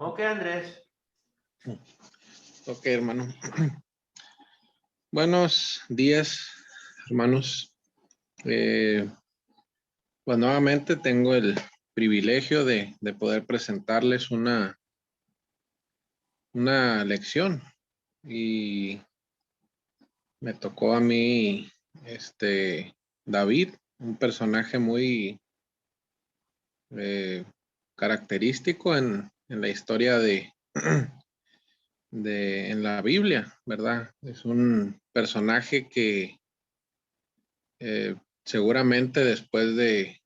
Ok, Andrés. Ok, hermano. Buenos días, hermanos. Pues nuevamente tengo el privilegio de poder presentarles una lección. Y me tocó a mí, David, un personaje muy característico en la historia en la Biblia, ¿verdad? Es un personaje que seguramente después de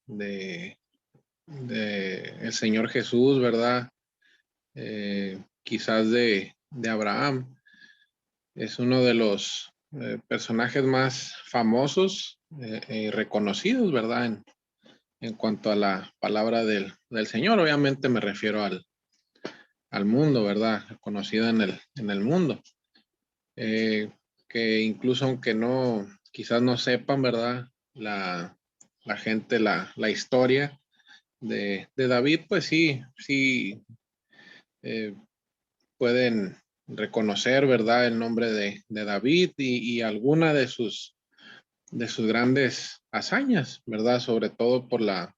el Señor Jesús, ¿verdad? Quizás de Abraham, es uno de los personajes más famosos y reconocidos, ¿verdad? En cuanto a la palabra del Señor, obviamente me refiero al mundo, ¿verdad? Conocido en el mundo. Que incluso aunque no, quizás no sepan, ¿verdad? La gente, la historia de David, pues sí, eh, pueden reconocer, ¿verdad? El nombre de David y alguna de sus grandes hazañas, ¿verdad? Sobre todo por la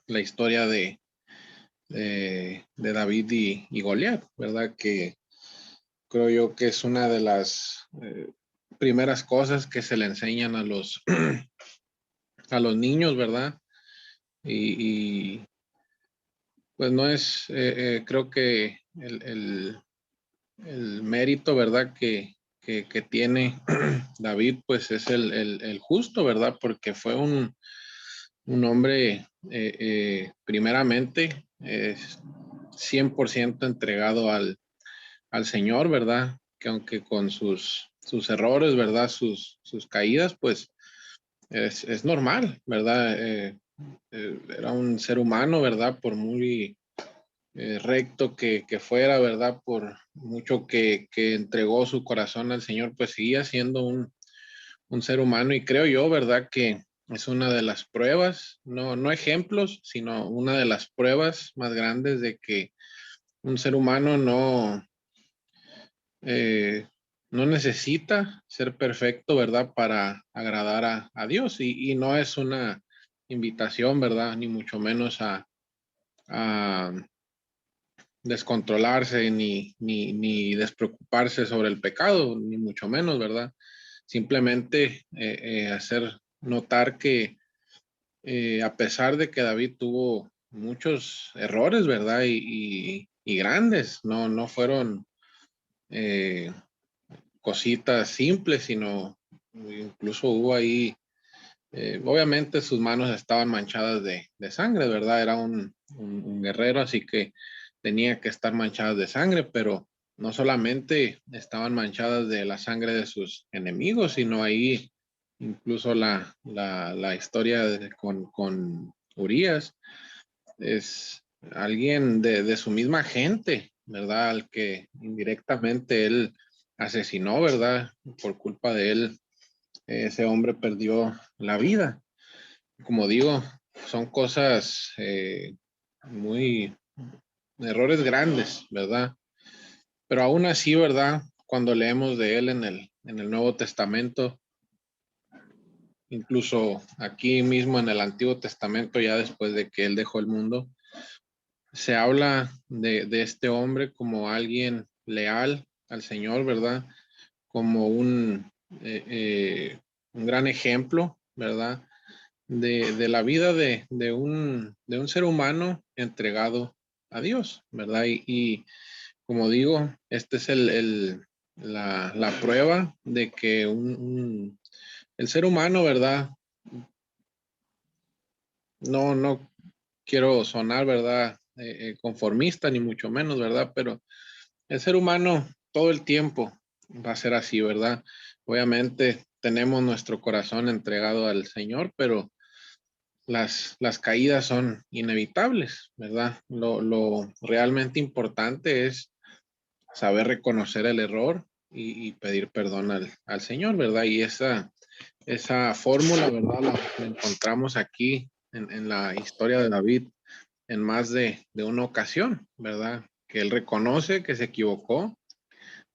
historia de David y Goliat, ¿verdad? Que creo yo que es una de las primeras cosas que se le enseñan a los a los niños, ¿verdad? Y pues no es, creo que el mérito, ¿verdad? Que tiene David, pues es el justo, ¿verdad? Porque fue un hombre, primeramente, 100% entregado al Señor, ¿verdad? Que aunque con sus errores, ¿verdad? Sus caídas, pues es normal, ¿verdad? Era un ser humano, ¿verdad? Por muy recto que fuera, ¿verdad? Por mucho que entregó su corazón al Señor, pues seguía siendo un ser humano y creo yo, ¿verdad? Que es una de las pruebas, no ejemplos, sino una de las pruebas más grandes de que un ser humano eh, no necesita ser perfecto, ¿verdad? Para agradar a Dios y no es una invitación, ¿verdad? Ni mucho menos a descontrolarse ni despreocuparse sobre el pecado, ni mucho menos, ¿verdad? Simplemente hacer notar que a pesar de que David tuvo muchos errores, ¿verdad? Y grandes, no fueron eh, cositas simples, sino incluso hubo ahí, obviamente sus manos estaban manchadas de sangre, ¿verdad? Era un guerrero, así que tenía que estar manchadas de sangre, pero no solamente estaban manchadas de la sangre de sus enemigos, sino ahí incluso la historia con Urias es alguien de su misma gente, ¿verdad? Al que indirectamente él asesinó, ¿verdad? Por culpa de él, ese hombre perdió la vida. Como digo, son cosas muy, errores grandes, ¿verdad? Pero aún así, ¿verdad? Cuando leemos de él en el Nuevo Testamento, incluso aquí mismo en el Antiguo Testamento, ya después de que él dejó el mundo, se habla de este hombre como alguien leal al Señor, ¿verdad? Como un gran ejemplo, ¿verdad? De la vida de un ser humano entregado a Dios, ¿verdad? Y como digo, este es la prueba de que el ser humano, ¿verdad? No quiero sonar, ¿verdad? Conformista, ni mucho menos, ¿verdad? Pero el ser humano todo el tiempo va a ser así, ¿verdad? Obviamente tenemos nuestro corazón entregado al Señor, pero las caídas son inevitables, ¿verdad? Lo realmente importante es saber reconocer el error y pedir perdón al Señor, ¿verdad? Y esa fórmula, ¿verdad? La encontramos aquí en la historia de David en más de una ocasión, ¿verdad? él reconoce que se equivocó,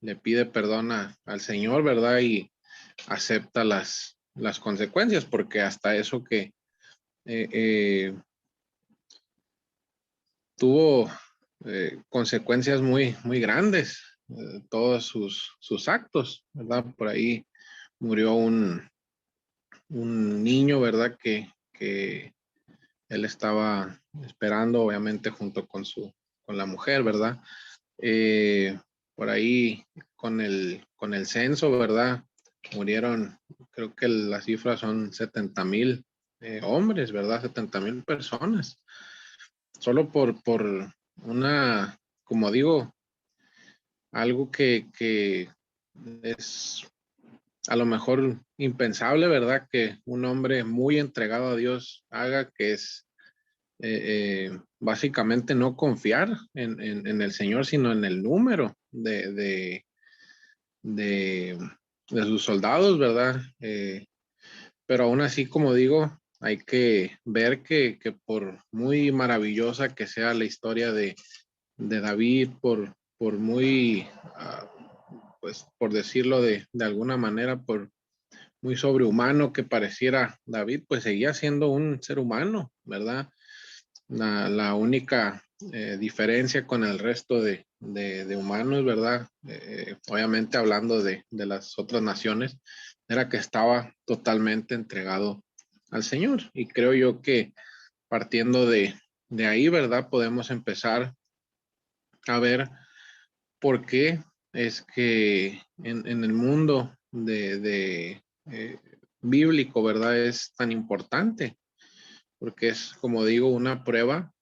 le pide perdón al Señor, ¿verdad? Y acepta las consecuencias, porque hasta eso que eh, eh, tuvo consecuencias muy, muy grandes, todos sus actos, ¿verdad? Por ahí murió un niño, ¿verdad? Que él estaba esperando, obviamente, junto con la mujer, ¿verdad? Eh, por ahí con el censo, ¿verdad? Murieron, creo que las cifras son 70,000 hombres, ¿verdad? 70,000 personas. Solo por una, como digo, algo que es a lo mejor impensable, ¿verdad? Que un hombre muy entregado a Dios haga, que es básicamente no confiar en el Señor, sino en el número de, de sus soldados, ¿verdad? Pero aún así, como digo, hay que ver que por muy maravillosa que sea la historia de David, por muy, pues por decirlo de alguna manera, por muy sobrehumano que pareciera David, pues seguía siendo un ser humano, ¿verdad? La única diferencia con el resto de humanos, ¿verdad? Obviamente hablando de las otras naciones, era que estaba totalmente entregado al Señor. Y creo yo que partiendo de ahí, ¿verdad? Podemos empezar a ver por qué es que en el mundo bíblico, ¿verdad? Es tan importante, porque es, como digo, una prueba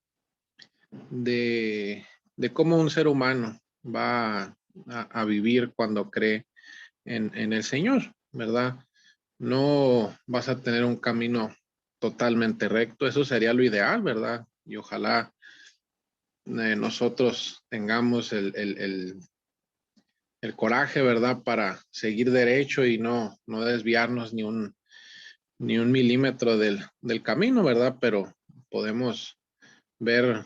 de, de cómo un ser humano va a vivir cuando cree en el Señor, ¿verdad? No vas a tener un camino totalmente recto, eso sería lo ideal, ¿verdad? Y ojalá nosotros tengamos el coraje, ¿verdad? Para seguir derecho y no desviarnos ni un milímetro del camino, ¿verdad? Pero podemos ver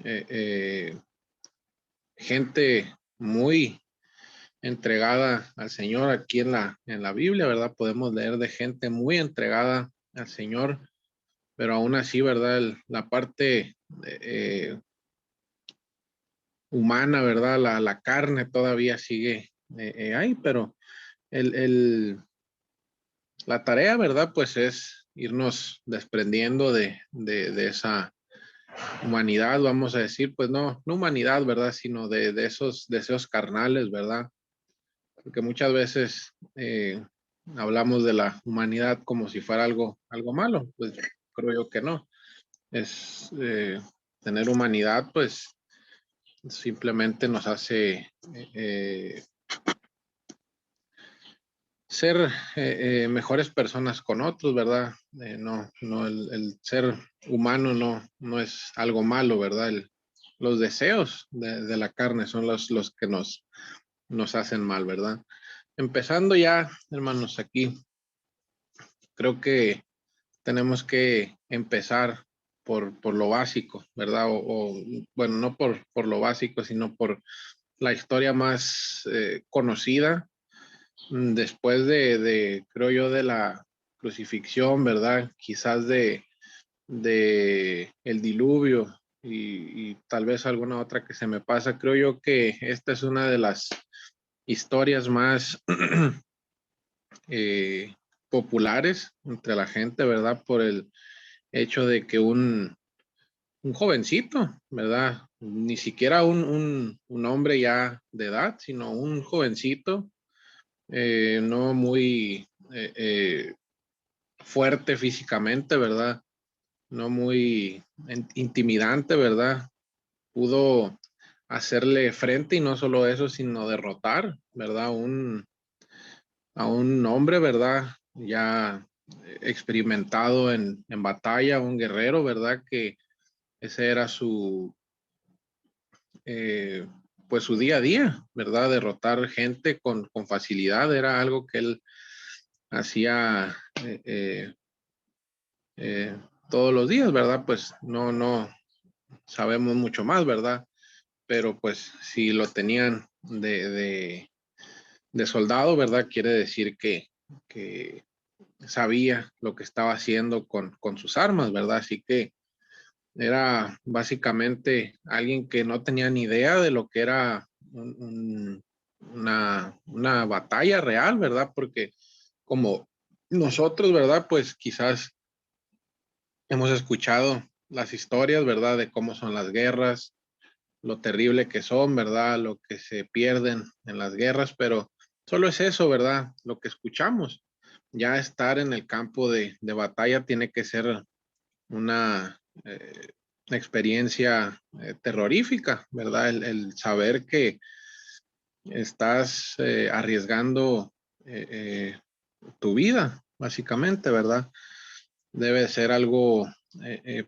eh, eh, gente muy entregada al Señor aquí en la Biblia, ¿verdad? Podemos leer de gente muy entregada al Señor, pero aún así, ¿verdad? La parte humana, ¿verdad? La carne todavía sigue ahí, pero el, el, la tarea, ¿verdad? Pues es irnos desprendiendo de esa humanidad, vamos a decir, pues no humanidad, ¿verdad? Sino de esos deseos carnales, ¿verdad? Porque muchas veces hablamos de la humanidad como si fuera algo malo, pues creo yo que no. Es tener humanidad, pues simplemente nos hace ser mejores personas con otros, ¿verdad? No, el ser humano no es algo malo, ¿verdad? Los deseos de la carne son los que nos hacen mal, ¿verdad? Empezando ya, hermanos, aquí creo que tenemos que empezar por lo básico, ¿verdad? Bueno, no por lo básico, sino por la historia más conocida después creo yo, de la crucifixión, ¿verdad? Quizás de el diluvio y tal vez alguna otra que se me pasa. Creo yo que esta es una de las historias más eh, populares entre la gente, ¿verdad? Por el hecho de que un jovencito, ¿verdad? Ni siquiera un hombre ya de edad, sino un jovencito, no muy fuerte físicamente, ¿verdad? No muy intimidante, ¿verdad? Pudo hacerle frente y no solo eso, sino derrotar, ¿verdad? A un hombre, ¿verdad? Ya experimentado en batalla, un guerrero, ¿verdad? Que ese era eh, pues su día a día, ¿verdad? Derrotar gente con facilidad era algo que él hacía todos los días, ¿verdad? Pues no sabemos mucho más, ¿verdad? pero pues si lo tenían de soldado, ¿verdad? Quiere decir que sabía lo que estaba haciendo con sus armas, ¿verdad? Así que era básicamente alguien que no tenía ni idea de lo que era una batalla real, ¿verdad? Porque como nosotros, ¿verdad? Pues quizás hemos escuchado las historias, ¿verdad? De cómo son las guerras, lo terrible que son, ¿verdad? Lo que se pierden en las guerras, pero solo es eso, ¿verdad? Lo que escuchamos. Ya estar en el campo de batalla tiene que ser una experiencia terrorífica, ¿verdad? El saber que estás arriesgando eh, eh, tu vida, básicamente, ¿verdad? Debe ser algo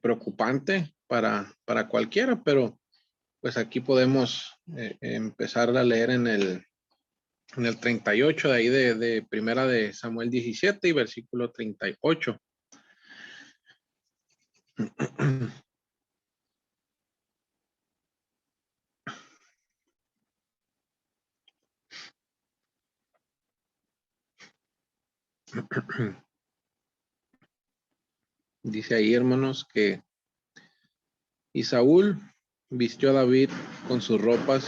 preocupante para cualquiera, pero pues aquí podemos empezar a leer en el 38 de ahí de primera de Samuel 17 y versículo 38. Dice ahí, hermanos, que y Saúl vistió a David con sus ropas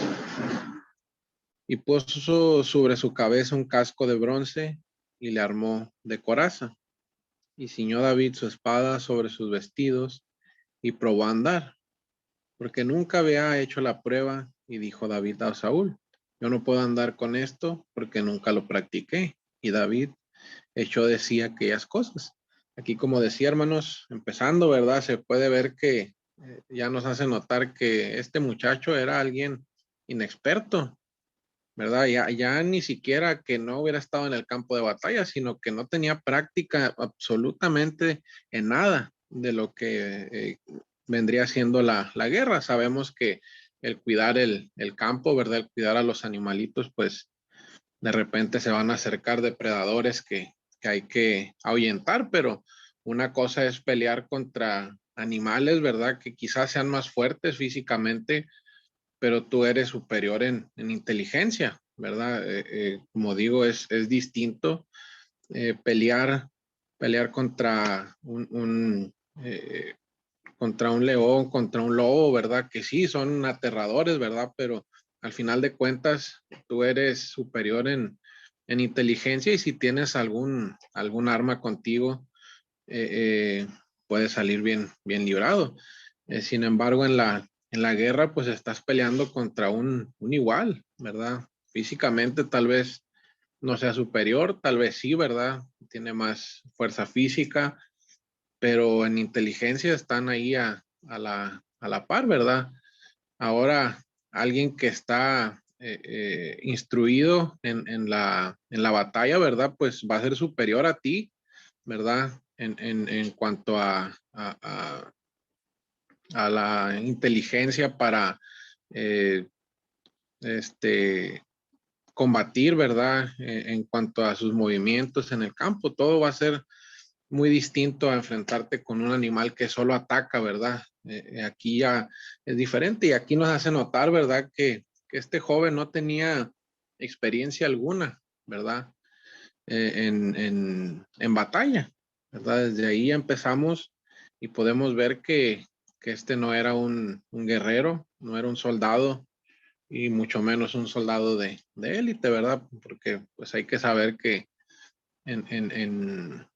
y puso sobre su cabeza un casco de bronce y le armó de coraza. Y ciñó David su espada sobre sus vestidos y probó a andar, porque nunca había hecho la prueba. Y dijo David a Saúl, yo no puedo andar con esto porque nunca lo practiqué. Y David echó de sí aquellas cosas. Aquí, como decía, hermanos, empezando, ¿verdad? Se puede ver que ya nos hace notar que este muchacho era alguien inexperto, ¿verdad? Ya ni siquiera que no hubiera estado en el campo de batalla, sino que no tenía práctica absolutamente en nada de lo que vendría siendo la guerra. Sabemos que el cuidar el campo, ¿verdad? El cuidar a los animalitos, pues de repente se van a acercar depredadores que hay que ahuyentar, pero una cosa es pelear contra animales, ¿verdad? Que quizás sean más fuertes físicamente, pero tú eres superior en inteligencia, ¿verdad? Como digo, es distinto pelear, pelear contra un león, contra un lobo, ¿verdad? Que sí, son aterradores, ¿verdad? Pero al final de cuentas, tú eres superior en inteligencia y si tienes algún arma contigo, eh, puedes salir bien librado. Sin embargo, en la guerra, pues estás peleando contra un igual, ¿verdad? Físicamente tal vez no sea superior, tal vez sí, ¿verdad? Tiene más fuerza física, pero en inteligencia están ahí a la par, ¿verdad? Ahora, alguien que está instruido en la batalla, ¿verdad? Pues va a ser superior a ti, ¿verdad? En cuanto a la inteligencia para eh, este, combatir, ¿verdad? En cuanto a sus movimientos en el campo, todo va a ser muy distinto a enfrentarte con un animal que solo ataca, ¿verdad? Aquí ya es diferente y aquí nos hace notar, ¿verdad? Que este joven no tenía experiencia alguna, ¿verdad? En batalla, ¿verdad? Desde ahí ya empezamos y podemos ver que este no era un guerrero, no era un soldado y mucho menos un soldado de élite, ¿verdad? Porque pues hay que saber que en, en, en,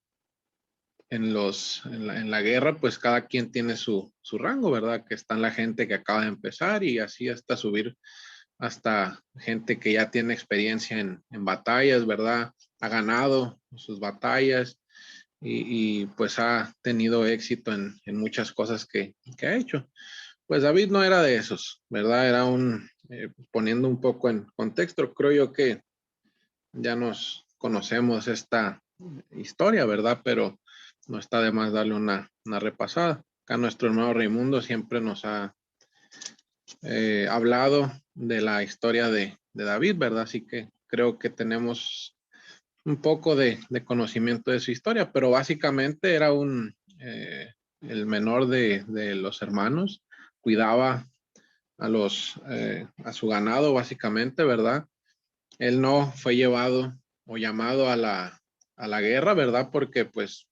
en la guerra, pues cada quien tiene su rango, ¿verdad? Que está la gente que acaba de empezar y así hasta subir hasta gente que ya tiene experiencia en batallas, ¿verdad? Ha ganado sus batallas pues ha tenido éxito en muchas cosas que ha hecho. Pues David no era de esos, ¿verdad? Era poniendo un poco en contexto, creo yo que ya nos conocemos esta historia, ¿verdad? Pero no está de más darle una repasada. Acá nuestro hermano Raimundo siempre nos ha hablado de la historia de David, ¿verdad? Así que creo que tenemos un poco de conocimiento de su historia, pero básicamente era el menor de los hermanos, cuidaba a su ganado, básicamente, ¿verdad? Él no fue llevado o llamado a la guerra, ¿verdad? Porque pues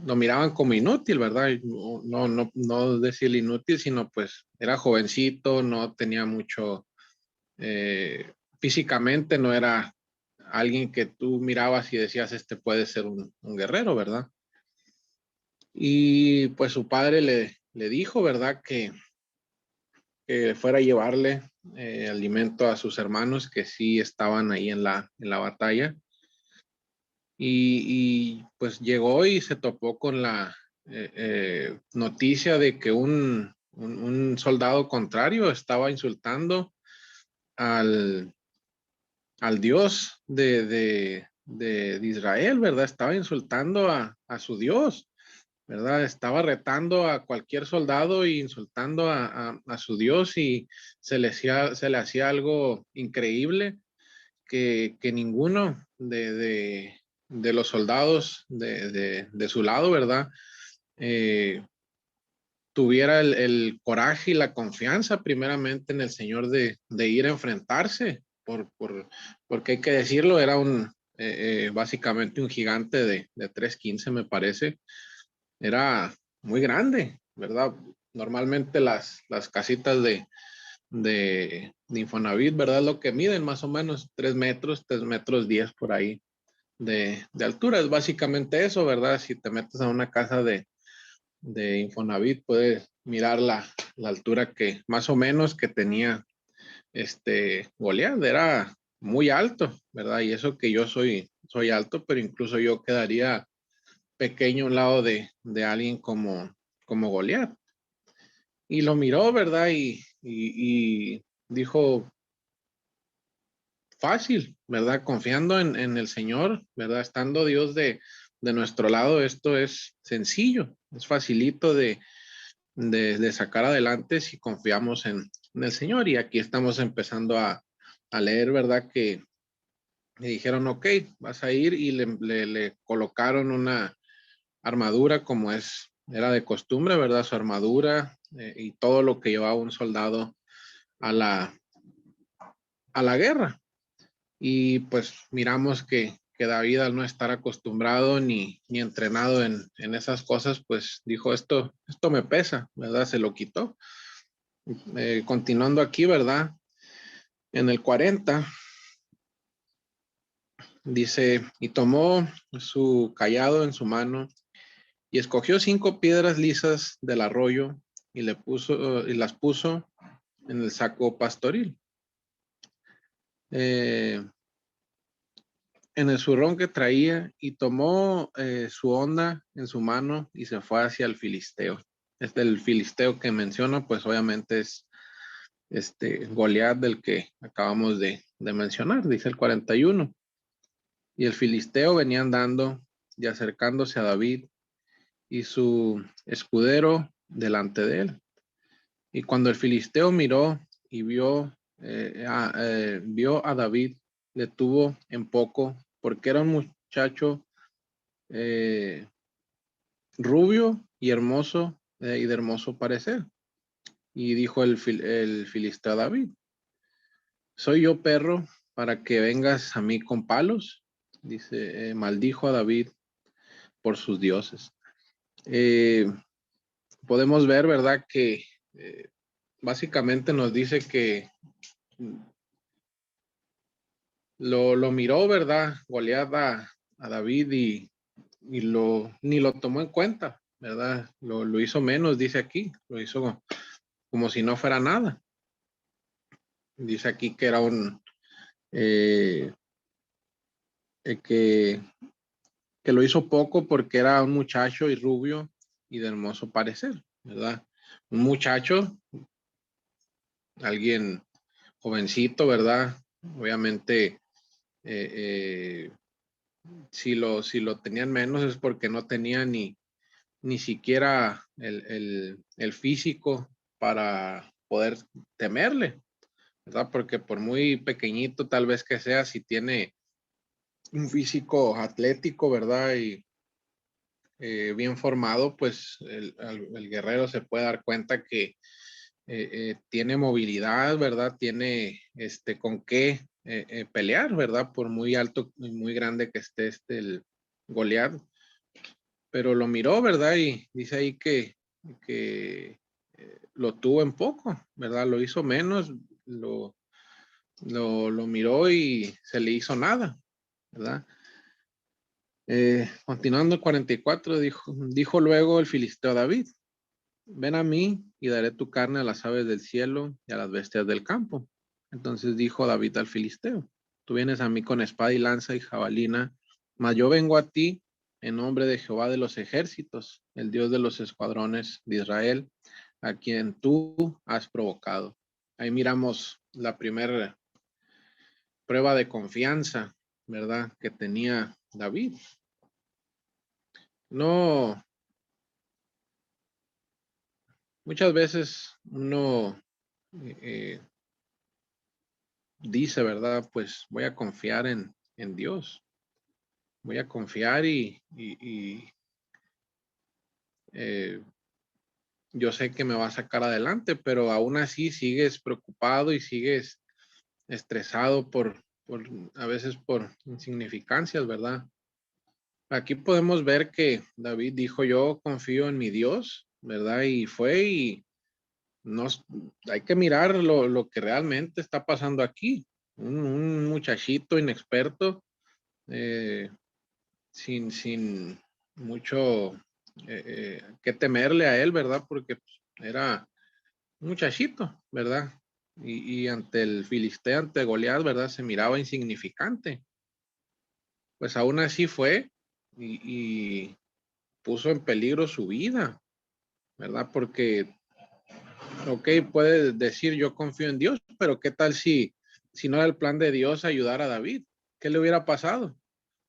lo miraban como inútil, ¿verdad? No decir inútil, sino pues era jovencito, no tenía mucho, físicamente no era alguien que tú mirabas y decías, este puede ser un guerrero, ¿verdad? Y pues su padre le dijo, ¿verdad? Que fuera a llevarle alimento a sus hermanos que sí estaban ahí en la batalla. Pues llegó y se topó con la noticia de que un soldado contrario estaba insultando al, al Dios de Israel, ¿verdad? Estaba insultando a su Dios, ¿verdad? Estaba retando a cualquier soldado e insultando a su Dios y se le hacía algo increíble que ninguno de los soldados de su lado, ¿verdad? Eh, tuviera el coraje y la confianza primeramente en el Señor de ir a enfrentarse, porque hay que decirlo, era básicamente un gigante de 3'15", me parece. Era muy grande, ¿verdad? Normalmente las casitas de Infonavit, ¿verdad? Lo que miden más o menos 3 metros, 3 metros 10 por ahí de altura. Es básicamente eso, ¿verdad? Si te metes a una casa de Infonavit, puedes mirar la altura que más o menos que tenía Goliat. Era muy alto, ¿verdad? Y eso que yo soy alto, pero incluso yo quedaría pequeño a un lado de alguien como Goliat. Y lo miró, ¿verdad? Y dijo, fácil, ¿verdad? Confiando en el Señor, ¿verdad? Estando Dios de nuestro lado, esto es sencillo, es facilito de sacar adelante si confiamos en el Señor. Y aquí estamos empezando a leer, ¿verdad? Que le dijeron, ok, vas a ir y le colocaron una armadura como era de costumbre, ¿verdad? Su armadura y todo lo que llevaba un soldado a la guerra. Y pues miramos que David, al no estar acostumbrado ni entrenado en esas cosas, pues dijo, esto me pesa, ¿verdad? Se lo quitó. Continuando aquí, ¿verdad? En el 40 dice, y tomó su cayado en su mano y escogió 5 piedras lisas del arroyo y las puso en el saco pastoril. En el zurrón que traía y tomó su honda en su mano y se fue hacia el filisteo. El filisteo que menciona, pues obviamente es Goliat del que acabamos de mencionar, dice el 41. Y el filisteo venía andando y acercándose a David y su escudero delante de él. Y cuando el filisteo miró y vio a David, le tuvo en poco, porque era un muchacho eh, rubio y hermoso y de hermoso parecer. Y dijo el filisteo a David, ¿soy yo perro para que vengas a mí con palos? Dice, maldijo a David por sus dioses. Eh, podemos ver, ¿verdad? Que básicamente nos dice que lo miró, ¿verdad? Goliat a David y ni lo tomó en cuenta, ¿verdad? Lo hizo menos, dice aquí, lo hizo como si no fuera nada. Dice aquí que era eh, que, que lo hizo poco porque era un muchacho y rubio y de hermoso parecer, ¿verdad? Un muchacho, alguien jovencito, ¿verdad? Obviamente, eh, si lo tenían menos es porque no tenía ni siquiera el físico para poder temerle, ¿verdad? Porque por muy pequeñito tal vez que sea, si tiene un físico atlético, ¿verdad? Y bien formado, pues el guerrero se puede dar cuenta tiene movilidad, ¿verdad? Tiene con qué pelear, ¿verdad? Por muy alto y muy grande que esté el Goliat. Pero lo miró, ¿verdad? Y dice ahí que lo tuvo en poco, ¿verdad? Lo hizo menos, lo miró y se le hizo nada, ¿verdad? Continuando el 44, dijo luego el filisteo a David: ven a mí y daré tu carne a las aves del cielo y a las bestias del campo. Entonces dijo David al filisteo: tú vienes a mí con espada y lanza y jabalina, mas yo vengo a ti en nombre de Jehová de los ejércitos, el Dios de los escuadrones de Israel, a quien tú has provocado. Ahí miramos la primera prueba de confianza, ¿verdad? Que tenía David. No, muchas veces uno eh, dice, ¿verdad? Pues voy a confiar en Dios. Voy a confiar y eh, yo sé que me va a sacar adelante, pero aún así sigues preocupado y sigues estresado por a veces por insignificancias, ¿verdad? Aquí podemos ver que David dijo: yo confío en mi Dios, ¿verdad? Y fue y no, hay que mirar lo que realmente está pasando aquí. Un muchachito inexperto, eh, sin mucho que temerle a él, ¿verdad? Porque pues, era un muchachito, ¿verdad? Y ante el filisteo, ante Goliat, ¿verdad? Se miraba insignificante. Pues aún así fue y puso en peligro su vida, ¿verdad? Porque, ok, puede decir yo confío en Dios, pero ¿qué tal si no era el plan de Dios ayudar a David? ¿Qué le hubiera pasado?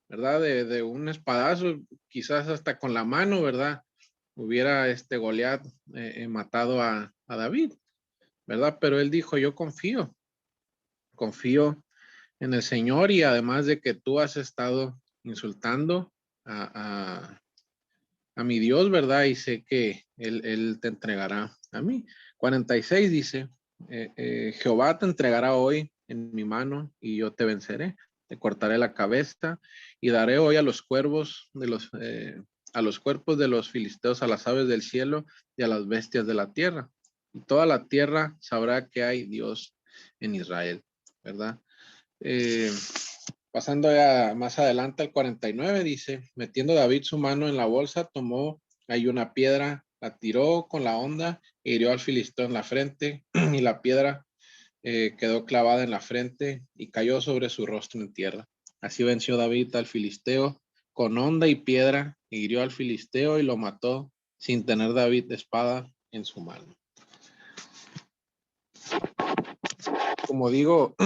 ¿Verdad? De un espadazo, quizás hasta con la mano, ¿verdad? Hubiera Goliat matado a David, ¿verdad? Pero él dijo: yo confío en el Señor, y además de que tú has estado insultando a, a mi Dios, ¿verdad? Y sé que él te entregará a mí. 46 dice: Jehová te entregará hoy en mi mano y yo te venceré. Te cortaré la cabeza y daré hoy a los cuervos a los cuerpos de los filisteos, a las aves del cielo y a las bestias de la tierra. Y toda la tierra sabrá que hay Dios en Israel, ¿verdad? Eh, Pasando ya más adelante al 49, dice: metiendo David su mano en la bolsa, tomó ahí una piedra, la tiró con la honda e hirió al filisteo en la frente, y la piedra quedó clavada en la frente y cayó sobre su rostro en tierra. Así venció David al filisteo con honda y piedra, e hirió al filisteo y lo mató, sin tener David espada en su mano. Como digo,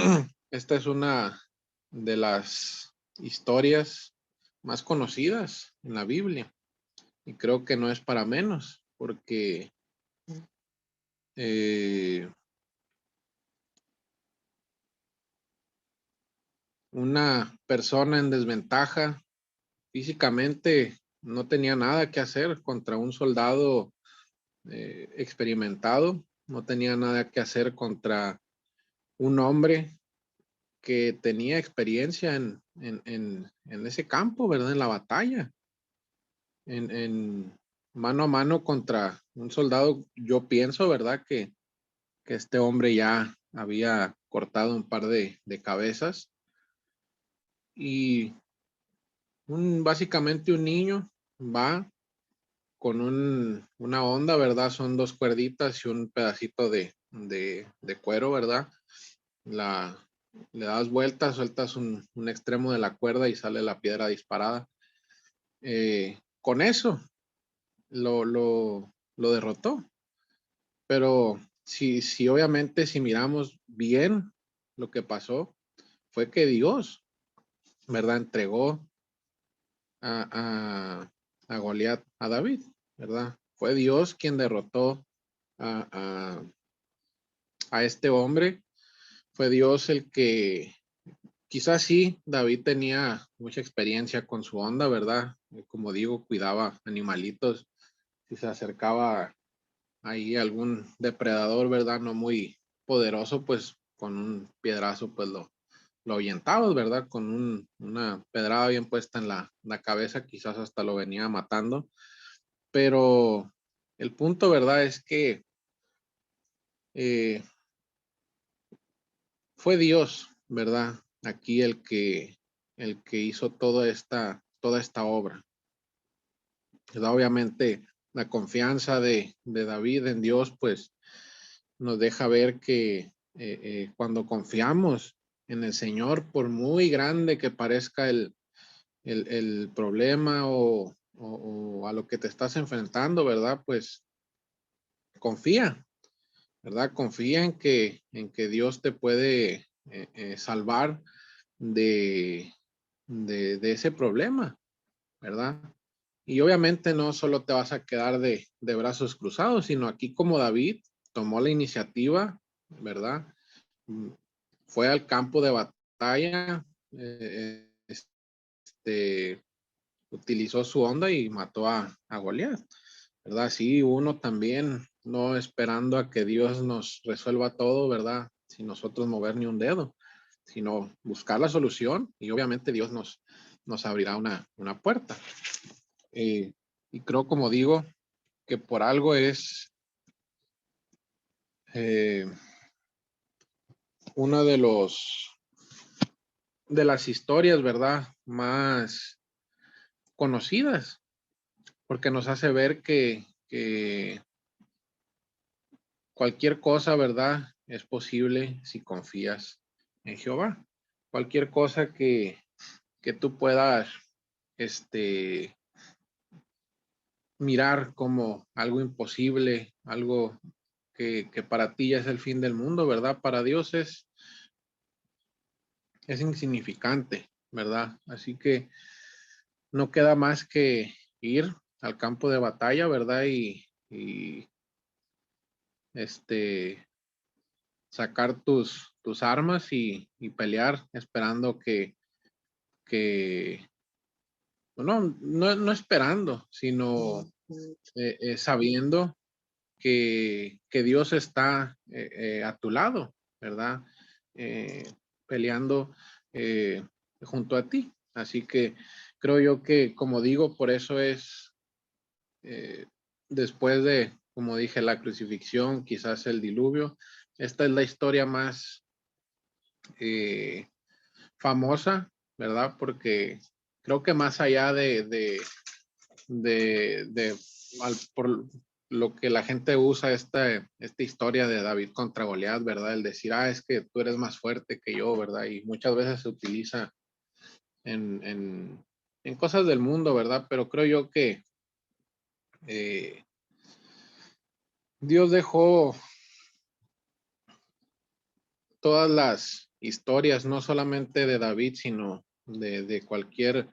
esta es una de las historias más conocidas en la Biblia, y creo que no es para menos, porque eh, una persona en desventaja físicamente no tenía nada que hacer contra un soldado experimentado, no tenía nada que hacer contra un hombre que tenía experiencia en ese campo, ¿verdad? En la batalla, en mano a mano contra un soldado. Yo pienso, ¿verdad? Que este hombre ya había cortado un par de cabezas, y básicamente un niño va con una onda, ¿verdad? Son dos cuerditas y un pedacito de cuero, ¿verdad? La, Le das vueltas, sueltas un extremo de la cuerda y sale la piedra disparada. Con eso lo derrotó. Pero si obviamente, si miramos bien lo que pasó, fue que Dios, ¿verdad? Entregó a, a Goliat a David, ¿verdad? Fue Dios quien derrotó a, a, a este hombre. Fue Dios el que, quizás sí, David tenía mucha experiencia con su onda, ¿verdad? Como digo, cuidaba animalitos. Si se acercaba ahí algún depredador, ¿verdad? No muy poderoso, pues con un piedrazo, pues lo ahuyentabas, ¿verdad? Con una pedrada bien puesta en la cabeza, quizás hasta lo venía matando. Pero el punto, ¿verdad? Es que eh, fue Dios, ¿verdad? Aquí el que hizo toda esta obra. ¿Verdad? Obviamente, la confianza de David en Dios, pues nos deja ver que cuando confiamos en el Señor, por muy grande que parezca el problema o a lo que te estás enfrentando, ¿verdad? Pues confía, ¿verdad? Confía en que Dios te puede salvar de, de ese problema, ¿verdad? Y obviamente no solo te vas a quedar de brazos cruzados, sino aquí como David tomó la iniciativa, ¿verdad? Mm, Fue al campo de batalla, este, utilizó su onda y mató a Goliat, ¿verdad? Sí, uno también, no esperando a que Dios nos resuelva todo, ¿verdad? Sin nosotros mover ni un dedo, sino buscar la solución y obviamente Dios nos abrirá una puerta. Eh, y creo, como digo, que por algo es eh, una de las historias, ¿verdad? Más conocidas, porque nos hace ver que cualquier cosa, ¿verdad? Es posible si confías en Jehová. Cualquier cosa que tú puedas este, mirar como algo imposible, algo que para ti ya es el fin del mundo, ¿verdad? Para Dios es insignificante, ¿verdad? Así que no queda más que ir al campo de batalla, ¿verdad? Y este, sacar tus armas y pelear esperando que no esperando, sino sabiendo que Dios está a tu lado, ¿verdad? Eh, Peleando eh, junto a ti. Así que creo yo que, como digo, por eso es eh, después de, como dije, la crucifixión, quizás el diluvio, esta es la historia más eh, famosa, ¿verdad? Porque creo que más allá de por lo que la gente usa esta historia de David contra Goliat, ¿verdad? El decir, es que tú eres más fuerte que yo, ¿verdad? Y muchas veces se utiliza en, en, en cosas del mundo, ¿verdad? Pero creo yo que eh, Dios dejó todas las historias, no solamente de David, sino de cualquier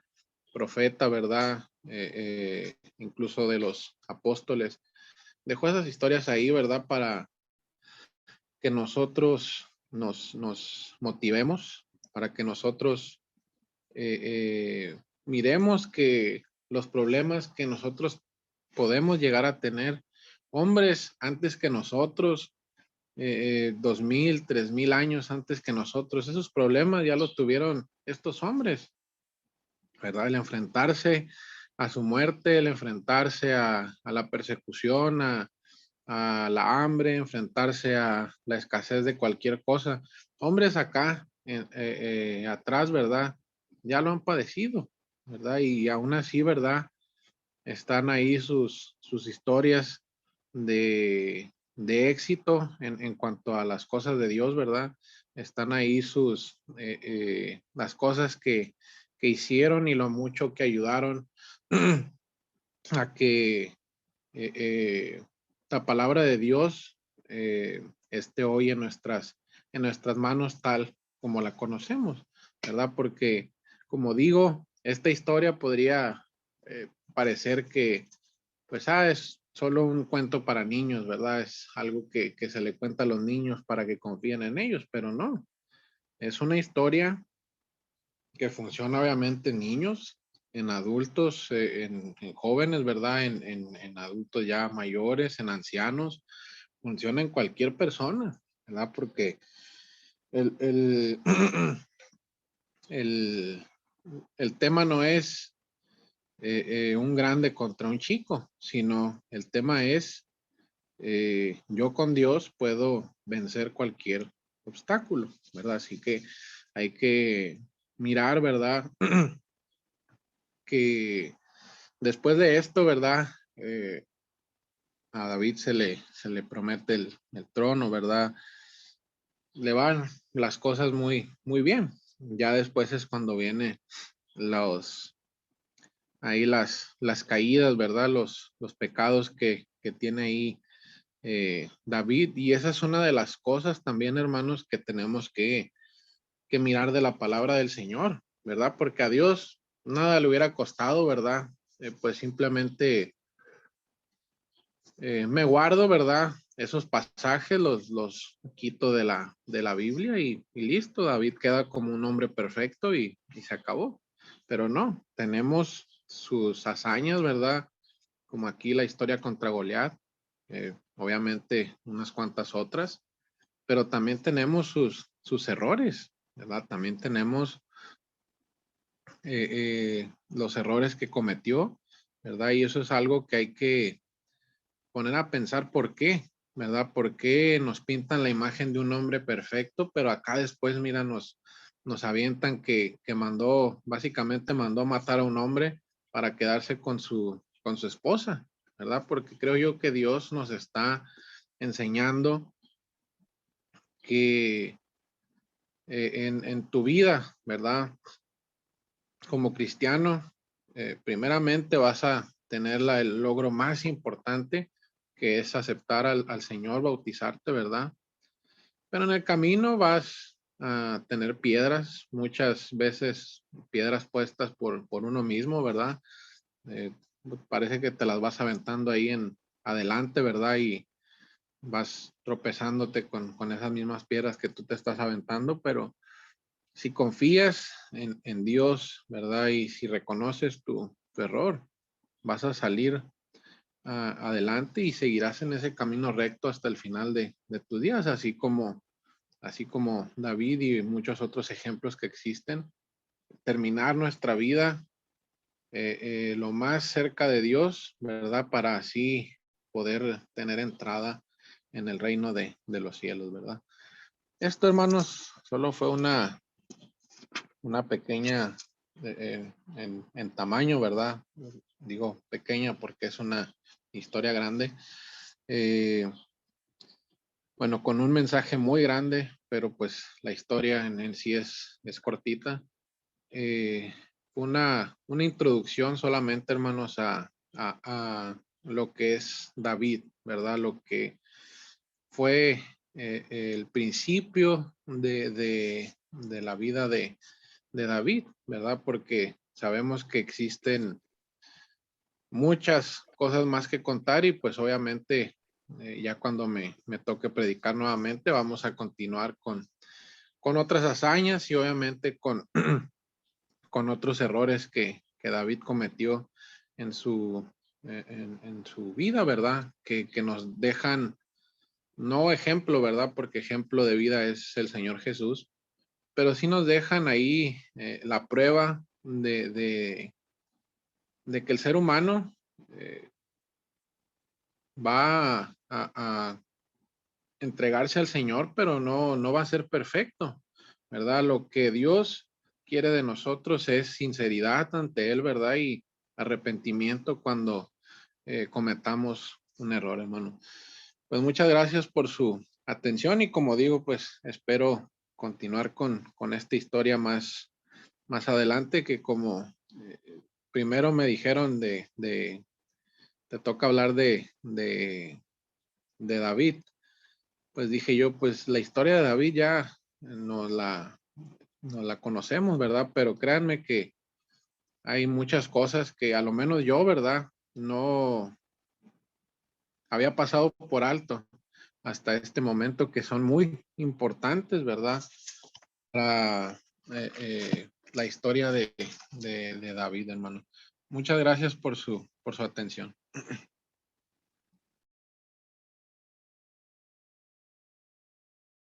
profeta, ¿verdad? Incluso de los apóstoles. Dejó esas historias ahí, ¿verdad? Para que nosotros nos motivemos, para que nosotros miremos que los problemas que nosotros podemos llegar a tener, hombres antes que nosotros, 2000, 3000 años antes que nosotros, esos problemas ya los tuvieron estos hombres, ¿verdad? El enfrentarse a su muerte, el enfrentarse a la persecución, a la hambre, enfrentarse a la escasez de cualquier cosa. Hombres acá, atrás, ¿verdad? Ya lo han padecido, ¿verdad? Y aún así, ¿verdad? Están ahí sus historias de éxito en cuanto a las cosas de Dios, ¿verdad? Están ahí las cosas que hicieron y lo mucho que ayudaron a que la palabra de Dios esté hoy en nuestras manos tal como la conocemos, ¿verdad? Porque, como digo, esta historia podría parecer que, pues, es solo un cuento para niños, ¿verdad? Es algo que se le cuenta a los niños para que confíen en ellos, pero no. Es una historia que funciona obviamente en niños, en adultos, en jóvenes, ¿verdad? En adultos ya mayores, en ancianos, funciona en cualquier persona, ¿verdad? Porque el, el, el tema no es un grande contra un chico, sino el tema es yo con Dios puedo vencer cualquier obstáculo, ¿verdad? Así que hay que mirar, ¿verdad? Que después de esto, ¿verdad? A David se le promete el trono, ¿verdad? Le van las cosas muy, muy bien. Ya después es cuando viene los, ahí las caídas, ¿verdad? Los pecados que tiene ahí David. Y esa es una de las cosas también, hermanos, que tenemos que mirar de la palabra del Señor, ¿verdad? Porque a Dios nada le hubiera costado, ¿verdad? Pues simplemente me guardo, ¿verdad? Esos pasajes los quito de la Biblia y listo, David queda como un hombre perfecto y se acabó. Pero no, tenemos sus hazañas, ¿verdad? Como aquí la historia contra Goliat, obviamente unas cuantas otras, pero también tenemos sus errores, ¿verdad? También tenemos los errores que cometió, ¿verdad? Y eso es algo que hay que poner a pensar por qué, ¿verdad? ¿Por qué nos pintan la imagen de un hombre perfecto, pero acá después, mira, nos avientan que básicamente mandó matar a un hombre para quedarse con su esposa, ¿verdad? Porque creo yo que Dios nos está enseñando que en tu vida, ¿verdad? Como cristiano, primeramente vas a tener el logro más importante, que es aceptar al Señor, bautizarte, ¿verdad? Pero en el camino vas a tener piedras, muchas veces piedras puestas por uno mismo, ¿verdad? Eh, Parece que te las vas aventando ahí en adelante, ¿verdad? Y vas tropezándote con esas mismas piedras que tú te estás aventando, pero si confías en Dios, ¿verdad? Y si reconoces tu error, vas a salir adelante y seguirás en ese camino recto hasta el final de tus días, así como David y muchos otros ejemplos que existen. Terminar nuestra vida lo más cerca de Dios, ¿verdad? Para así poder tener entrada en el reino de los cielos, ¿verdad? Esto, hermanos, solo fue una pequeña en tamaño, ¿verdad? Digo pequeña porque es una historia grande. Eh, bueno, con un mensaje muy grande, pero pues la historia en sí es cortita. Eh, una introducción solamente, hermanos, a lo que es David, ¿verdad? Lo que fue el principio de la vida de David, ¿verdad? Porque sabemos que existen muchas cosas más que contar y pues obviamente ya cuando me toque predicar nuevamente vamos a continuar con otras hazañas y obviamente con otros errores que David cometió en su vida, ¿verdad? Que nos dejan, no ejemplo, ¿verdad? Porque ejemplo de vida es el Señor Jesús, pero sí nos dejan ahí la prueba de que el ser humano eh, va a entregarse al Señor, pero no va a ser perfecto, ¿verdad? Lo que Dios quiere de nosotros es sinceridad ante Él, ¿verdad? Y arrepentimiento cuando cometamos un error, hermano. Pues muchas gracias por su atención y como digo, pues espero continuar con esta historia más adelante que como primero me dijeron te toca hablar de David. Pues dije yo, pues la historia de David ya nos la conocemos, ¿verdad? Pero créanme que hay muchas cosas que a lo menos yo, ¿verdad? No había pasado por alto hasta este momento que son muy importantes, ¿verdad? Para la historia de David, hermano. Muchas gracias por su atención.